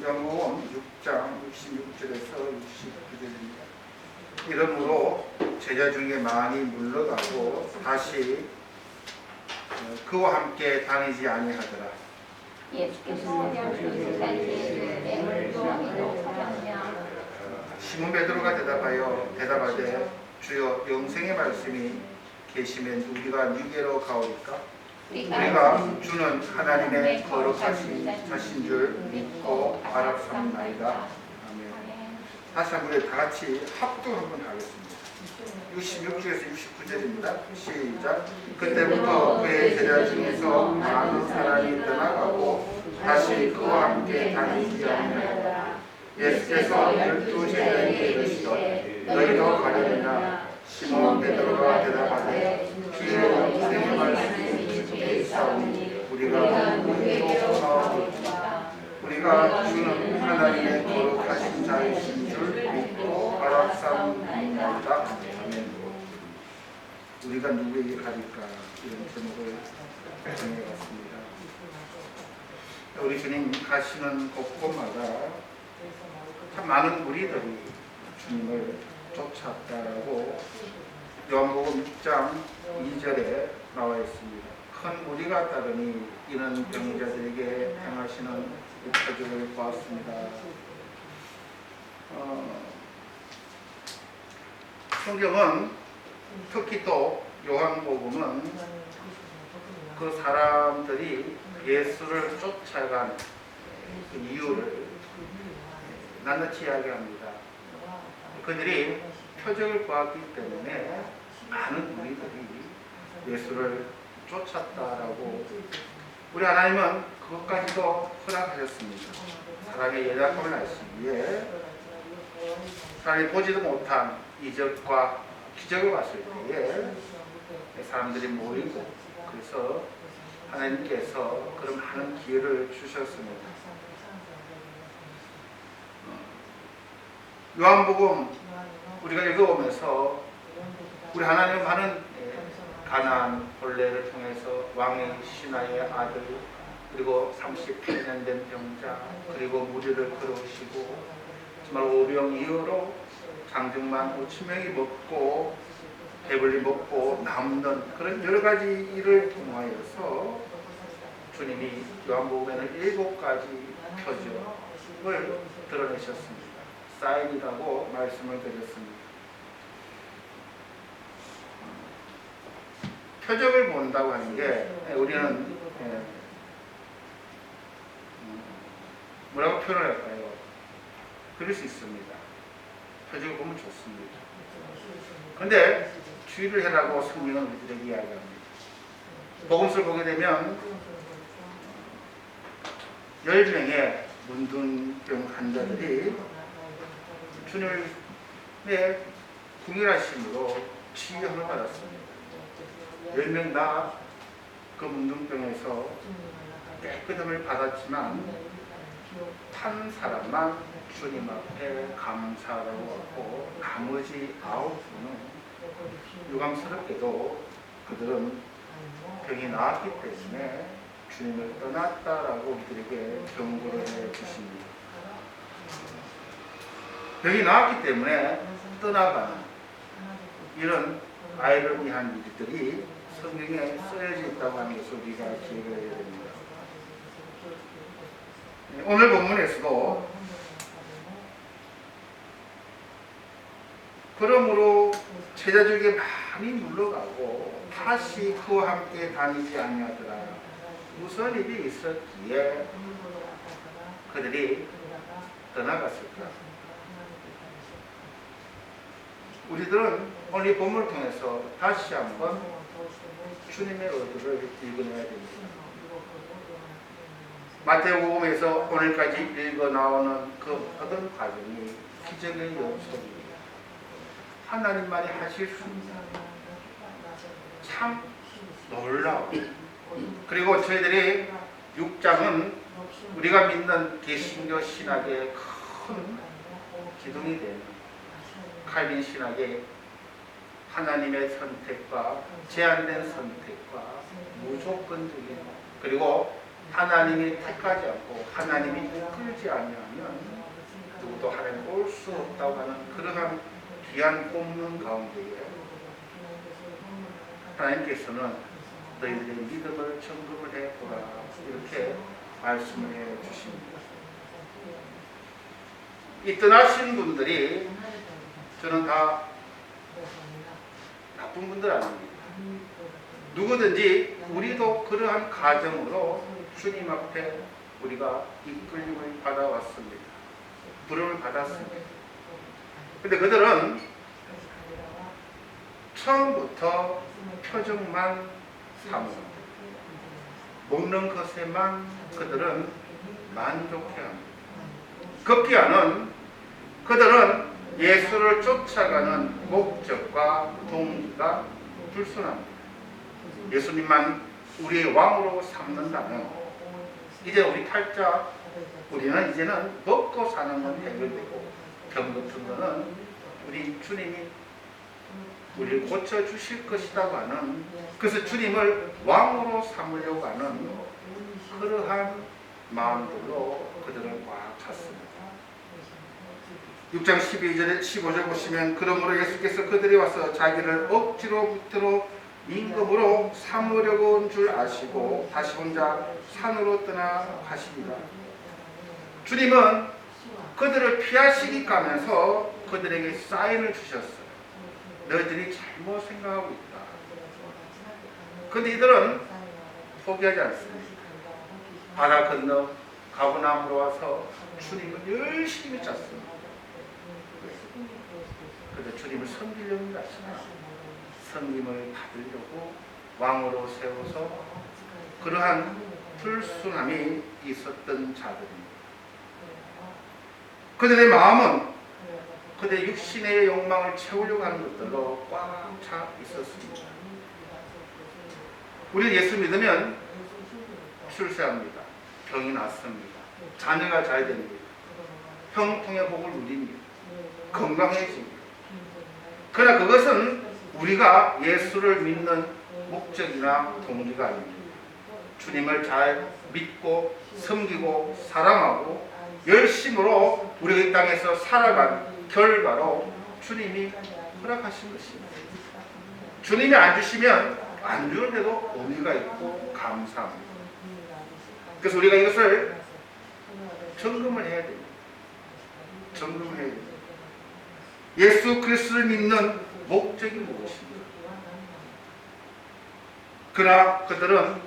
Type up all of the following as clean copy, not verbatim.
요한복음 6장 66절에서 69절입니다. 이러므로 제자 중에 많이 물러가고 다시 그와 함께 다니지 아니하더라. 시몬 베드로가 대답하되 주여 영생의 말씀이 계시면 우리가 누게로 가오리까? 우리가 주는 하나님의 거룩하신 자신 줄 믿고 알았사옵나이다. 아멘. 다시 한번 다 같이 합독 한번 하겠습니다. 66절에서 69절입니다. 시작. 그때부터 그의 제자 중에서 많은 사람이 떠나가고 다시 그와 함께 다니지 아니하더라. 예수께서 12제자에게 이르시되 너희도 가려느냐? 시몬 베드로가 대답하되 주의 영생의 말씀이 주께 있사오니 우리가 누구에게로 가오리까? 우리가 주는 하나님의 거룩하신 자이신 줄 믿고 알았사옵나이다. 아멘. 우리가 누구에게 가릴까? 이런 제목을 정해봤습니다. 우리 주님 가시는 곳곳마다 참 많은 무리들이 주님을 쫓았다라고 요한복음 6장 2절에 나와 있습니다. 큰 무리가 따르니 이는 병자들에게 행하시는 표적을 보았습니다. 성경은 특히 또 요한복음은 그 사람들이 예수를 쫓아간 그 이유를 낱낱이 이야기합니다. 그들이 표적을 보았기 때문에 많은 무리들이 예수를 쫓았다라고. 우리 하나님은 그것까지도 허락하셨습니다. 사람의 연약함을 아시기에 사람이 보지도 못한 이적과 기적을 봤을 때에 사람들이 모이고, 그래서 하나님께서 그런 많은 기회를 주셨습니다. 요한복음 우리가 읽어보면서 우리 하나님은 많은 가나안 본래를 통해서 왕의 신하의 아들, 그리고 38년 된 병자, 그리고 무리를 끌어오시고 정말 오병 이후로 장정만 5,000명이 먹고 배불리 먹고 남는 그런 여러 가지 일을 통하여서 주님이 요한복음에는 7가지 표적을 드러내셨습니다. 사인이라고 말씀을 드렸습니다. 표적을 본다고 하는 게 우리는 뭐라고 표현할까요? 그럴 수 있습니다. 표적을 보면 좋습니다. 그런데 주의를 해라고 성경은 우리들에게 이야기합니다. 복음서를 보게 되면 10명의 문둥병 환자들이 주님의 궁일하심으로 치유함을 받았습니다. 10명 다 그 문둥병에서 깨끗함을 받았지만 한 사람만 주님 앞에 감사하라고 하고 나머지 9분은 유감스럽게도 그들은 병이 나았기 때문에 주님을 떠났다라고 우리들에게 경고를 해주십니다. 병이 나았기 때문에 떠나가는 이런 아이러니한 일들이 성경에 쓰여져 있다고 하는 것을 우리가 기억을 해야 됩니다. 오늘 본문에서도 그러므로 제자 중에 많이 물러가고 다시 그와 함께 다니지 아니하더라. 무슨 일이 있었기에 그들이 떠나갔을까? 우리들은 오늘 이 본문을 통해서 다시 한번 주님의 의도를 읽어내야 됩니다. 마태복음에서 오늘까지 읽어 나오는 그 모든 과정이 기적의 연속입니다. 하나님만이 하실 수 있는 참 놀라워. 그리고 저희들이 6장은 우리가 믿는 개신교 신학의 큰 기둥이 되는 칼빈 신학의 하나님의 선택과 제한된 선택과 무조건적인, 그리고 하나님이 택하지 않고 하나님이 이끌지 아니하면 누구도 하나님 올 수 없다고 하는 그러한 귀한 본문 가운데에 하나님께서는 너희들의 믿음을 점검을 해보라 이렇게 말씀을 해 주십니다. 이 떠나신 분들이 저는 다 나쁜 분들 아닙니다. 누구든지 우리도 그러한 가정으로 주님 앞에 우리가 이끌림을 받아왔습니다. 부름을 받았습니다. 근데 그들은 처음부터 표정만 삼고 먹는 것에만 그들은 만족해합니다. 급기야는 그들은 예수를 쫓아가는 목적과 동기가 불순합니다. 예수님만 우리의 왕으로 삼는다면 이제 우리 탈자 우리는 이제는 먹고 사는 건 해결되고 병 같은 거는 우리 주님이 우리를 고쳐주실 것이라고 하는, 그래서 주님을 왕으로 삼으려고 하는 그러한 마음들로 그들은 꽉 찼습니다. 6장 12절에 15절 보시면 그러므로 예수께서 그들이 와서 자기를 억지로 붙들어 임금으로 삼으려고 온 줄 아시고 다시 혼자 산으로 떠나가십니다. 주님은 그들을 피하시기 하면서 그들에게 사인을 주셨어요. 너희들이 잘못 생각하고 있다. 그런데 이들은 포기하지 않습니다. 바다 건너 가버나움으로 와서 주님을 열심히 짰습니다. 그런데 주님을 섬기려는 것이 아니라 섬김을 받으려고 왕으로 세워서 그러한 불순함이 있었던 자들입니다. 그들의 마음은 그들의 육신의 욕망을 채우려고 하는 것들로 꽉 차 있었습니다. 우리는 예수 믿으면 출세합니다. 병이 낫습니다. 자녀가 잘 됩니다. 형통의 복을 누립니다. 건강해집니다. 그러나 그것은 우리가 예수를 믿는 목적이나 동기가 아닙니다. 주님을 잘 믿고 섬기고 사랑하고 열심으로 우리가 이 땅에서 살아간 결과로 주님이 허락하신 것입니다. 주님이 안 주시면 안 주는데도 의미가 있고 감사합니다. 그래서 우리가 이것을 점검을 해야 됩니다. 점검을 해야 됩니다. 예수 그리스도를 믿는 목적이 무엇입니까? 그러나 그들은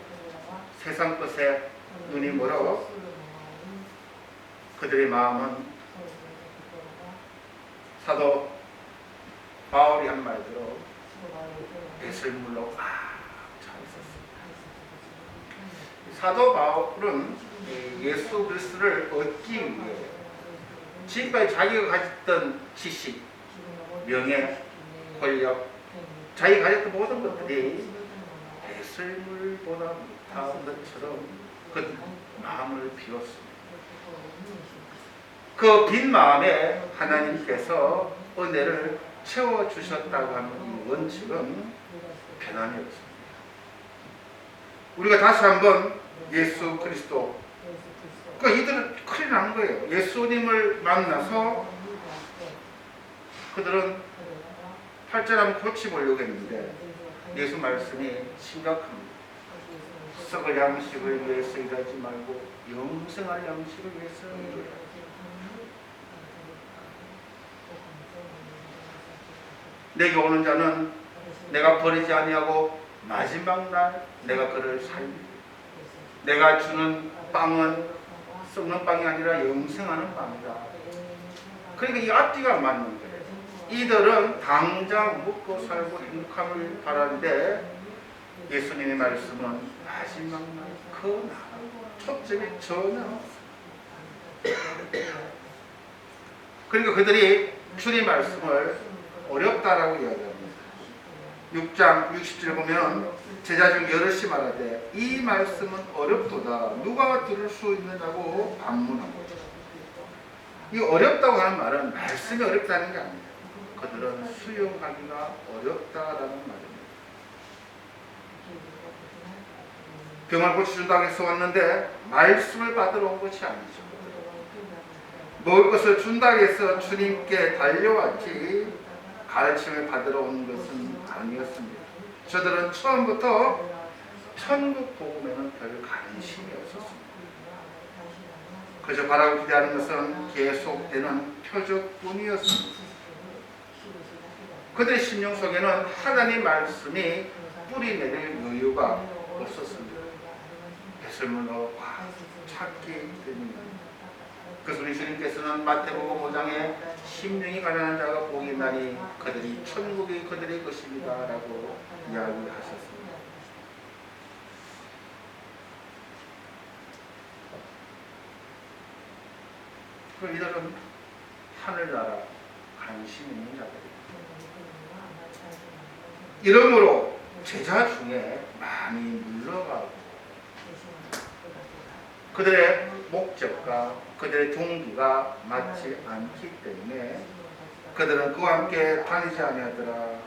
세상 것에 눈이 멀어 그들의 마음은 사도 바울이 한 말대로 배설물로 꽉 차 있었습니다. 사도 바울은 예수 그리스도를 얻기 위해 지금까지 자기가 가졌던 지식, 명예, 권력, 자기가 가졌던 모든 것들이 배설물보다 못한 것처럼 그 마음을 비웠습니다. 그 빈 마음에 하나님께서 은혜를 채워주셨다고 하는 이 원칙은 변함이 없습니다. 우리가 다시 한번 예수 그리스도, 그러니까 이들은 큰일 난 거예요. 예수님을 만나서 그들은 팔자를 고치보려고 했는데 예수 말씀이 심각합니다. 썩을 양식을 위해서 일하지 말고 영생할 양식을 위해서 일하라. 내게 오는 자는 내가 버리지 아니하고 마지막 날 내가 그를 살리고, 내가 주는 빵은 썩는 빵이 아니라 영생하는 빵이다. 그러니까 이 앞뒤가 맞는 거예요. 이들은 당장 먹고 살고 행복함을 바라는데 예수님의 말씀은 마지막 날 그 초점이 전혀 없어요. 그러니까 그들이 주님 말씀을 어렵다라고 이야기합니다. 6장 60절 보면 제자 중 여럿이 말하되 이 말씀은 어렵도다 누가 들을 수 있느냐고 반문합니다. 이 어렵다고 하는 말은 말씀이 어렵다는 게 아닙니다. 그들은 수용하기가 어렵다라는 말입니다. 병을 고쳐준다고 해서 왔는데 말씀을 받으러 온 것이 아니죠. 먹을 것을 준다고 해서 주님께 달려왔지 가르침을 받으러 온 것은 아니었습니다. 저들은 처음부터 천국 복음에는 별 관심이 없었습니다. 그저 바라고 기대하는 것은 계속되는 표적뿐이었습니다. 그들의 심령 속에는 하나님 말씀이 뿌리 내릴 여유가 없었습니다. 배설물로 찾기 때문입니다. 그래서 우리 주님께서는 마태복음 5장에 심령이 가난한 자가 복이 있나니 그들이 천국이 그들의 것입니다 라고 이야기하셨습니다. 그럼 이들은 하늘나라 관심 있는 자들입니다. 이러므로 제자 중에 많이 물러가고 그들의 목적과 그들의 동기가 맞지 않기 때문에 그들은 그와 함께 다니지 아니하더라.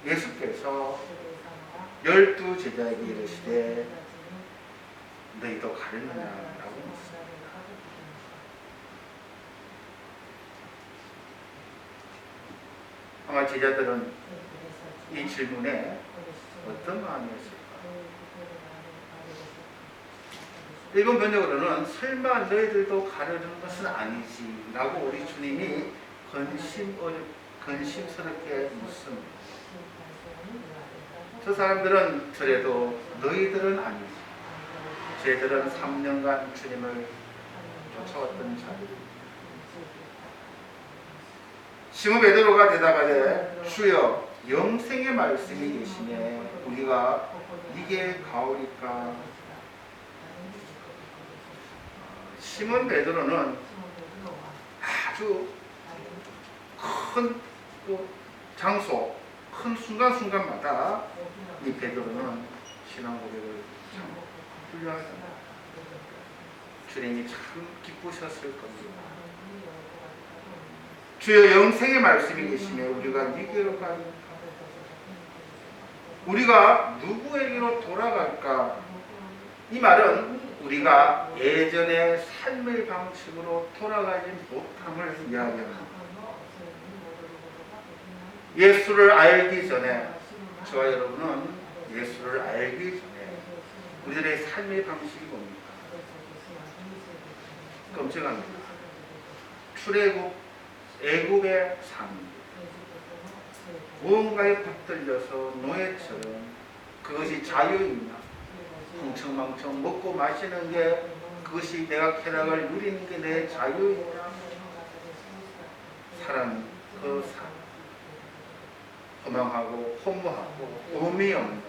예수께서 12 제자에게 이르시되 너희도 가르느냐라고 묻습니다. 아마 제자들은 이 질문에 어떤 마음이었을까? 일본 번역으로는 설마 너희들도 가르는 것은 아니지 라고 우리 주님이 근심스럽게 묻습니다. 저 사람들은 그래도 너희들은 아니지. 쟤들은 3년간 주님을 쫓아왔던 자들입니다. 시몬 베드로가 대답하되 주여 영생의 말씀이 계시네 우리가 이게 가오리까. 시몬 베드로는 아주 큰 장소, 큰 순간순간마다 이 베드로는 신앙 고백을 참 훌륭하게 합니다. 주님이 참 기쁘셨을 겁니다. 주여 영생의 말씀이 계시네 우리가 네게로 가니까. 우리가 누구에게로 돌아갈까? 이 말은 우리가 예전의 삶의 방식으로 돌아가지 못함을 이야기합니다. 예수를 알기 전에 저와 여러분은 예수를 알기 전에 우리들의 삶의 방식이 뭡니까? 끔찍합니다. 출애굽, 애굽의 삶, 무언가에 붙들려서 노예처럼 그것이 자유입니다. 흥청망청 먹고 마시는 게 그것이 내가 쾌락을 누리는 게 내 자유입니다. 사람 그 삶 허망하고 허무하고 의미 없는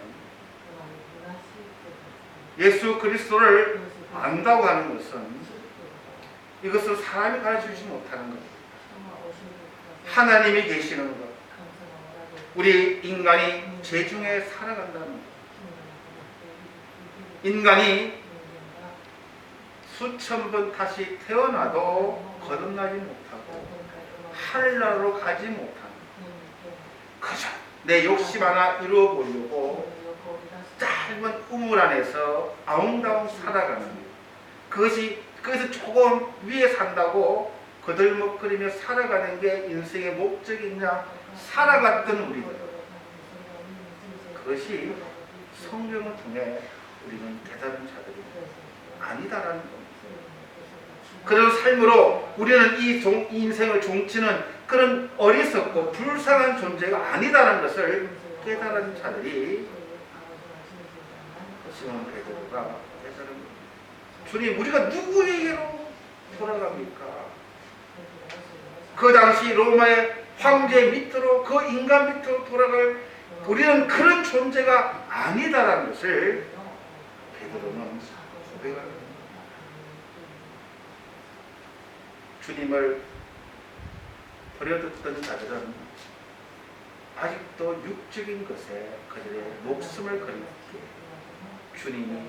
예수 그리스도를 안다고 하는 것은 이것을 사람이 가르쳐주지 못하는 것, 하나님이 계시는 것, 우리 인간이 죄 중에 살아간다는 것, 인간이 수천 번 다시 태어나도 거듭나지 못하고 하늘나라로 가지 못하는 그저 내 욕심 하나 이루어보려고 짧은 우물 안에서 아웅다웅 살아가는 그것이 그래서 조금 위에 산다고 거들먹거리며 살아가는 게 인생의 목적이냐 살아갔던 우리들, 그것이 성경을 통해 우리는 깨달은 자들이 아니다라는 겁니다. 그런 삶으로 우리는 이 인생을 종치는 그런 어리석고 불쌍한 존재가 아니다라는 것을 깨달은 자들이 시몬 베드로가 깨달은 겁니다. 주님, 우리가 누구에게로 돌아갑니까? 그 당시 로마의 황제 밑으로, 그 인간 밑으로 돌아갈 우리는 그런 존재가 아니다라는 것을 베드로는 고백합니다. 주님을 버려뒀던 자들은 아직도 육적인 것에 그들의 목숨을 걸기에 주님이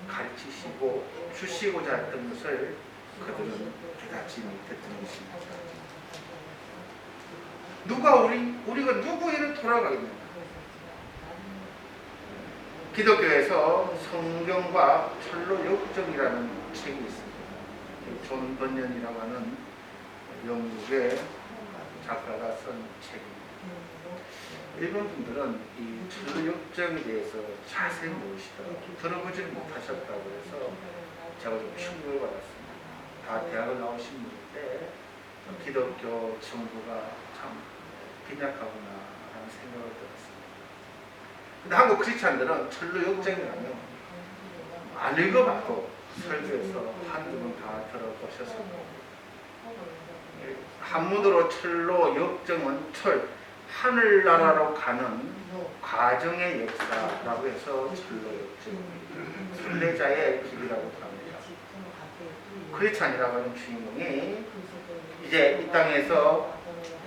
가르치시고 주시고자 했던 것을 그들은 깨닫지 못했던 것입니다. 우리가 누구에게 돌아가겠느냐? 기독교에서 성경과 철로 역정이라는 책이 있습니다. 존 번연이라고 하는 영국의 작가가 쓴 책입니다. 일본 분들은 이 철로 역정에 대해서 자세히 모르시더라고요. 들어보지 못하셨다고 해서 제가 좀 충격을 받았습니다. 다 대학을 나오신 분인데 기독교 정부가 참 빈약하구나 라는 생각을 들었습니다. 근데 한국 크리스찬들은 철로 역정이라면 안 읽어봐도 설교에서 한두 번 다 들어보셨을 겁니다. 한문으로 철로 역정은 하늘나라로 가는 과정의 역사라고 해서 철로 역정, 순례자의 길이라고 합니다. 크리스찬이라고 하는 주인공이 이제 이 땅에서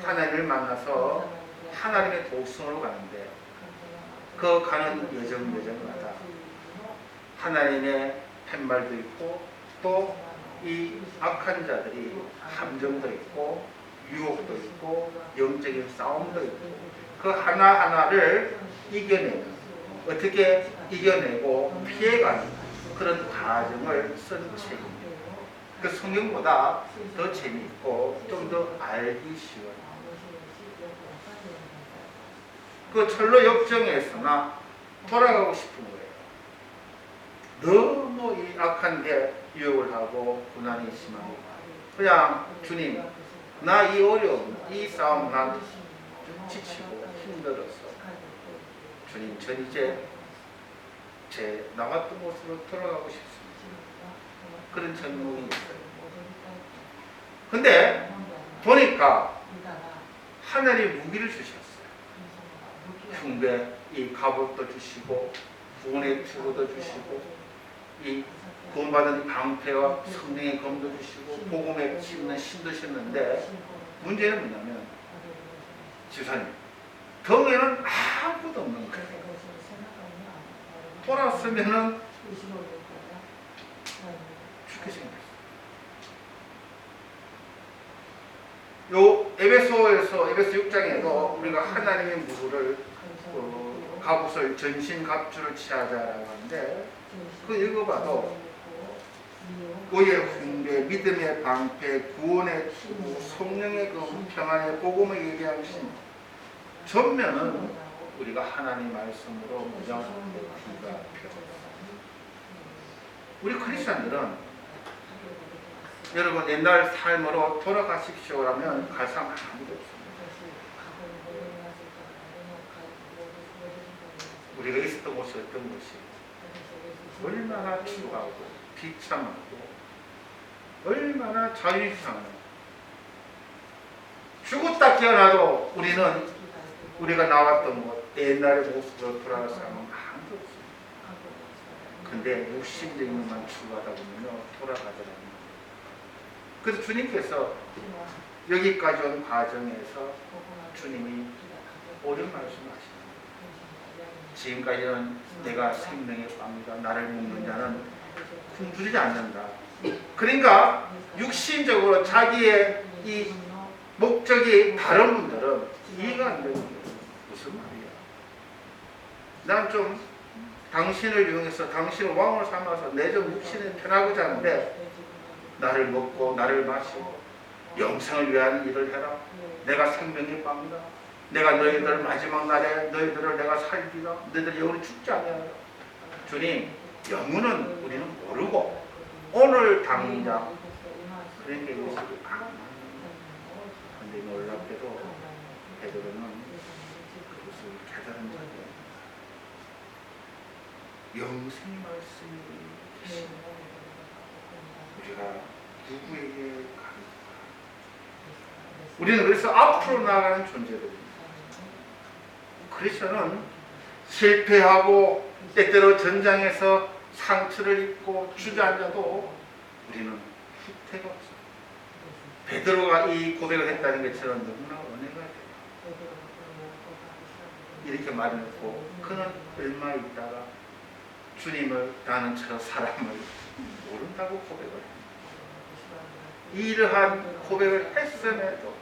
하나님을 만나서 하나님의 도성으로 가는데 그 가는 여정마다 하나님의 팻말도 있고 또 이 악한 자들이 함정도 있고 유혹도 있고 영적인 싸움도 있고 그 하나하나를 이겨내는 어떻게 이겨내고 피해가는 그런 과정을 쓴 책입니다. 그 성경보다 더 재미있고 좀 더 알기 쉬워요. 그 철로 역정에서나 돌아가고 싶은 거예요. 너무 이 악한 데 유혹을 하고 고난이 심하고 그냥 주님 나 이 어려움 이 싸움 난 지치고 힘들었어. 주님 전 이제 제 나왔던 곳으로 돌아가고 싶습니다. 그런 전문이 있어요. 근데 보니까 하늘이 무기를 주셨어요. 흉배 이 갑옷도 주시고 구원의 투구도 주시고 이 구원받은 방패와 성령의 검도 주시고 복음에 씹는 신도 주셨는데 문제는 뭐냐면 지사님 덩에는 아무것도 없는 거예요. 돌았으면은 죽게 생겼어요. 요 에베소 6장에도 우리가 하나님의 무구를 갑옷을 전신갑주를 취하자라고 하는데 그 읽어봐도 의의 훈계, 믿음의 방패, 구원의 투구, 성령의 검, 평안의 복음을 얘기하신 전면은 우리가 하나님 말씀으로 무장한 비가 펴. 우리 크리스천들은 여러분 옛날 삶으로 돌아가십시오라면 갈 사람 아무도 없습니다. 우리가 있었던 곳이 어떤 곳이 얼마나 추하고 비참하고 얼마나 자유상하고 죽었다 깨어나도 우리는 우리가 나왔던 곳 옛날의 모습으로 돌아갈 사람은 아무도 없습니다. 근데 육신적인 것만 추구하다 보면 돌아가더라고요. 그래서 주님께서 여기까지 온 과정에서 주님이 옳은 말씀하십니다. 지금까지는 내가 생명의 빵이다. 나를 먹는 자는 굶주리지 않는다. 그러니까 육신적으로 자기의 이 목적이 다른 분들은 이해가 안 되는 거예요. 무슨 말이야. 난 좀 당신을 이용해서 당신을 왕으로 삼아서 내 좀 육신이 편하고자 하는데 나를 먹고 나를 마시고 영생을 위한 일을 해라. 내가 생명의 빵이다. 내가 너희들 마지막 날에 너희들을 내가 살리라. 너희들 영원히 죽지 않냐. 주님 영혼은 우리는 모르고 오늘 당장 그런 게 있어요. 그런데 놀랍게도 베드로는 그것을 깨달은 자예요. 영생의 말씀이 계십니다. 우리가 누구에게 가는가? 우리는 그래서 앞으로 나가는 존재들입니다. 크리스천은 실패하고 때때로 전장에서 상처를 입고 주저앉아도 우리는 후퇴가 없어요. 베드로가 이 고백을 했다는 것처럼 너무나 은혜가 돼요. 이렇게 말해놓고 그는 얼마 있다가 주님을 나는 저 사람을 모른다고 고백을 합니다. 이러한 고백을 했음에도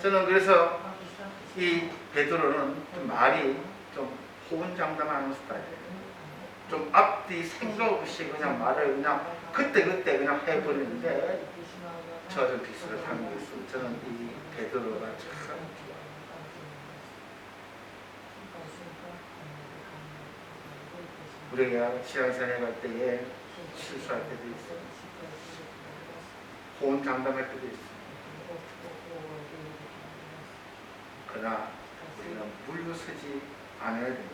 저는 그래서 이 베드로는 말이 좀 호언장담하는 스타일이에요. 좀 앞뒤 생각 없이 그냥 말을 그냥 그때 그냥 해버리는데 저와 좀 비슷을 하는 게 있어요. 저는 이 베드로가 참 우리가 지향산에 갈 때에 실수할 때도 있어요. 호언장담할 때도 있어요. 그러나 우리는 물러서지 않아야 됩니다.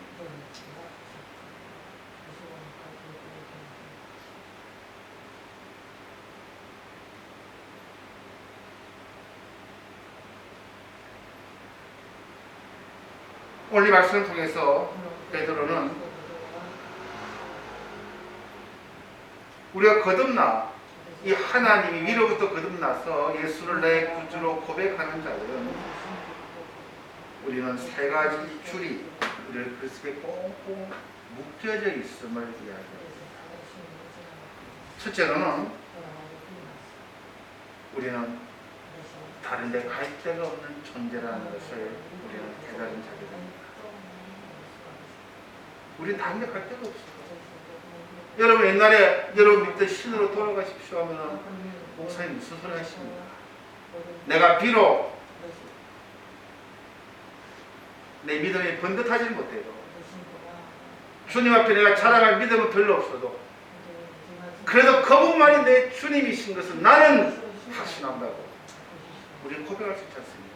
오늘 이 말씀을 통해서 베드로는 우리가 거듭나 이 하나님이 위로부터 거듭나서 예수를 내 구주로 고백하는 자들은 우리는 세 가지 줄이 우리를 그리스도에 꽁꽁 묶여져 있음을 이야기합니다. 첫째로는 우리는 다른 데 갈 데가 없는 존재라는 것을 우리는 깨달은 자들입니다. 우리는 다른 데 갈 데가 없어요. 여러분 옛날에 여러분 믿던 신으로 돌아가십시오 하면 목사님 무슨 소리 하십니까? 내가 비록 내 믿음이 번듯하지 못해도 주님 앞에 내가 자랑할 믿음은 별로 없어도 그래도 그분만이 내 주님이신 것은 나는 확신한다고 우리는 고백할 수 있지 않습니까?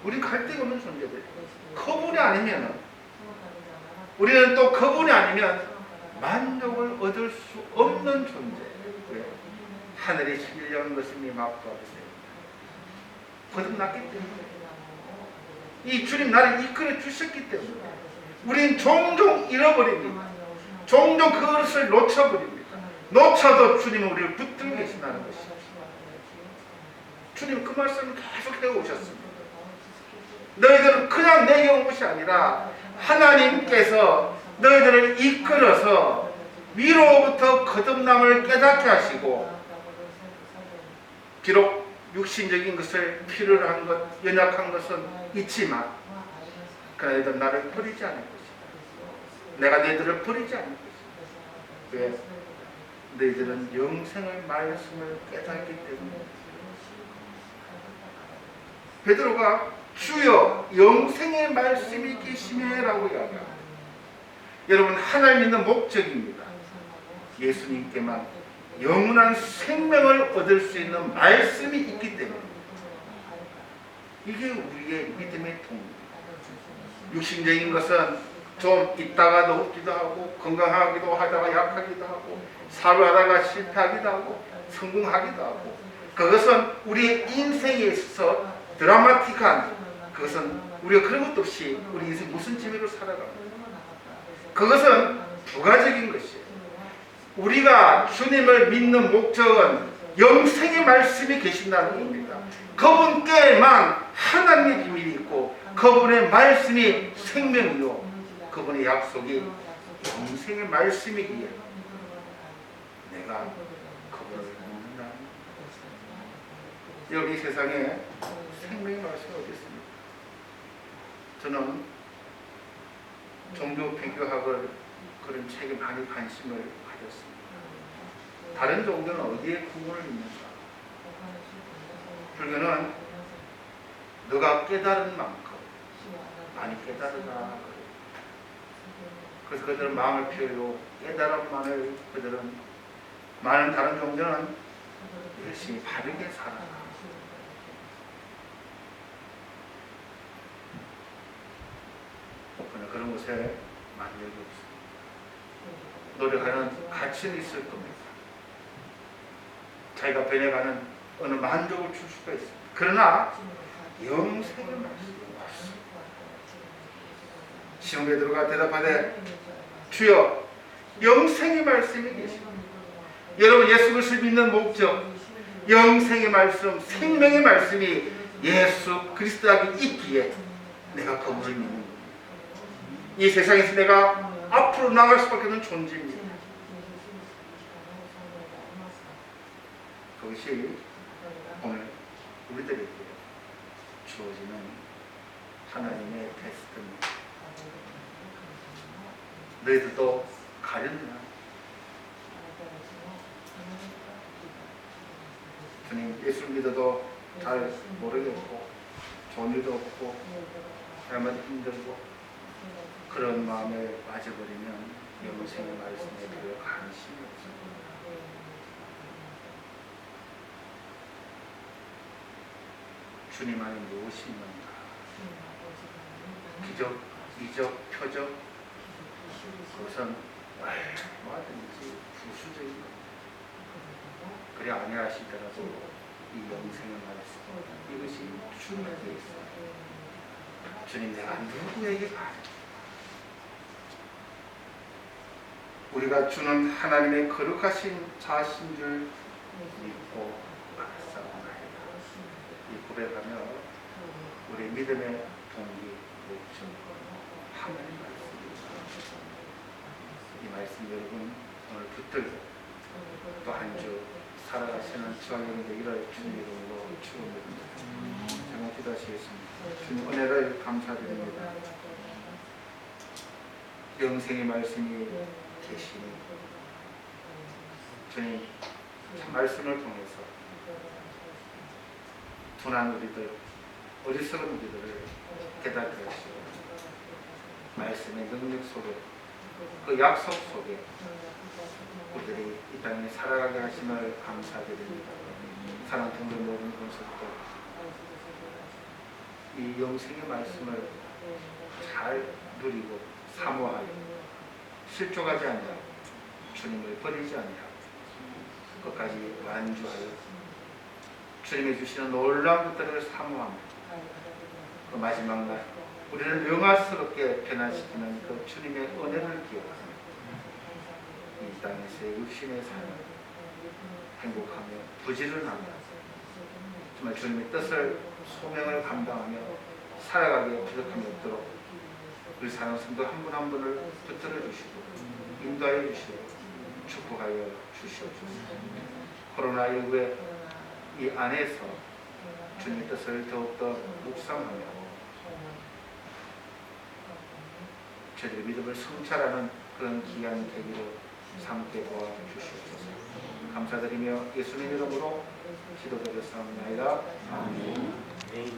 우리는 갈 데가 없는 존재들. 그분이 아니면 우리는 또 그분이 아니면 만족을 얻을 수 없는 존재. 왜? 하늘의 11년 것임이 막도하세요. 거듭났기 때문에 이 주님 나를 이끌어 주셨기 때문에 우리는 종종 잃어버립니다. 종종 그것을 놓쳐버립니다. 놓쳐도 주님은 우리를 붙들고 계신다는 것이죠. 주님 그 말씀을 계속 해오셨습니다. 너희들은 그냥 내게 온 것이 아니라 하나님께서 너희들을 이끌어서 위로부터 거듭남을 깨닫게 하시고 비록 육신적인 것을 필요로 한 것, 연약한 것은 있지만 그러나 너희들은 나를 버리지 않을 것이다. 내가 너희들을 버리지 않을 것이다. 왜? 너희들은 영생의 말씀을 깨닫기 때문에 베드로가 주여 영생의 말씀이 계시네 라고 이야기합니다. 여러분 하나님 믿는 목적입니다. 예수님께만 영원한 생명을 얻을 수 있는 말씀이 있기 때문에 이게 우리의 믿음의 동기입니다. 육신적인 것은 좀 있다가도 없기도 하고 건강하기도 하다가 약하기도 하고 사업하다가 실패하기도 하고 성공하기도 하고 그것은 우리의 인생에 있어서 드라마틱한 그것은 우리가 그런 것도 없이 우리 인생 무슨 재미로 살아갑니다. 그것은 부가적인 것이에요. 우리가 주님을 믿는 목적은 영생의 말씀이 계신다는 겁니다. 그분께만 하나님의 비밀이 있고 그분의 말씀이 생명이요 그분의 약속이 영생의 말씀이기에 내가 그분을 믿는다. 여기 세상에 생명의 말씀이 어디 있습니까? 저는 종교 비교학을 그런 책에 많이 관심을 가졌습니다. 다른 종교는 어디에 구원을 믿는가? 불교는 너가 깨달은 만큼 많이 깨달으라. 그래서 그들은 마음을 피우고 깨달음만을 그들은 많은 다른 종교는 열심히 바르게 살아라. 그러나 그런 곳에 만족이 없습니다. 노력하는 가치는 있을 겁니다. 자기가 변해가는 어느 만족을 줄 수가 있습니다. 그러나 영생의 말씀이 없습니다. 시몬 베드로가 대답하되 주여 영생의 말씀이 계십니다. 여러분 예수 그리스도를 믿는 목적 영생의 말씀 생명의 말씀이 예수 그리스도에게 있기에 내가 그분을 믿는 겁니다. 이 세상에서 내가 앞으로 나갈 수밖에 없는 존재입니다. 그것이 오늘 우리들에게 주어지는 하나님의 테스트입니다. 너희들도 가렸나? 주님, 예수 믿어도 잘 모르겠고 좋은 일도 없고 삶은 힘들고 그런 마음에 빠져버리면 영생의 말씀에 별로 관심이 없어요. 주님 안에 무엇이 있는가? 기적, 이적, 표적, 그것은 뭐든지 부수적인 것. 그래 아니하시더라도 이 영생의 말씀, 이것이 주님에게 있어요. 주님, 내가 누구에게 가야? 우리가 주는 하나님의 거룩하신 자신 줄 믿고 싸움하리라. 이 고백하며 우리 믿음의 동기, 목적, 하나님 말씀입니다. 이 말씀 여러분 오늘 붙들고 또 한 주 살아가시는 저에게 이럴 주님 이름으로 축원드립니다. 정말 기도하시겠습니다. 주님 은혜를 감사드립니다. 영생의 말씀이 계시니 주님 참 말씀을 통해서 둔한 우리들, 어리석은 우리들을 깨닫게 하시고 말씀의 능력 속에 그 약속 속에 우리들이 이 땅에 살아가게 하심을 감사드립니다. 사랑 통로 모든 곳에서도 이 영생의 말씀을 잘 누리고 사모하여 실족하지 아니하고 주님을 버리지 아니하고 끝까지 완주하여 주님이 주시는 놀라운 것들을 사모하며 그 마지막 날 우리를 영화스럽게 변화시키는 그 주님의 은혜를 기억하며 이 땅에서의 육신의 삶을 행복하며 부지런하며 정말 주님의 뜻을 소명을 감당하며 살아가기에 부족함이 없도록 우리 사랑 성도 한 분 한 분을 붙들어 주시고 인도하여 주시고 축복하여 주시옵소서. 코로나19의 이 안에서 주님의 뜻을 더욱더 묵상하며 저희들의 믿음을 성찰하는 그런 귀한 계기로 삼게 도와주시옵소서. 감사드리며 예수님 이름으로 기도드렸사옵나이다. 아멘.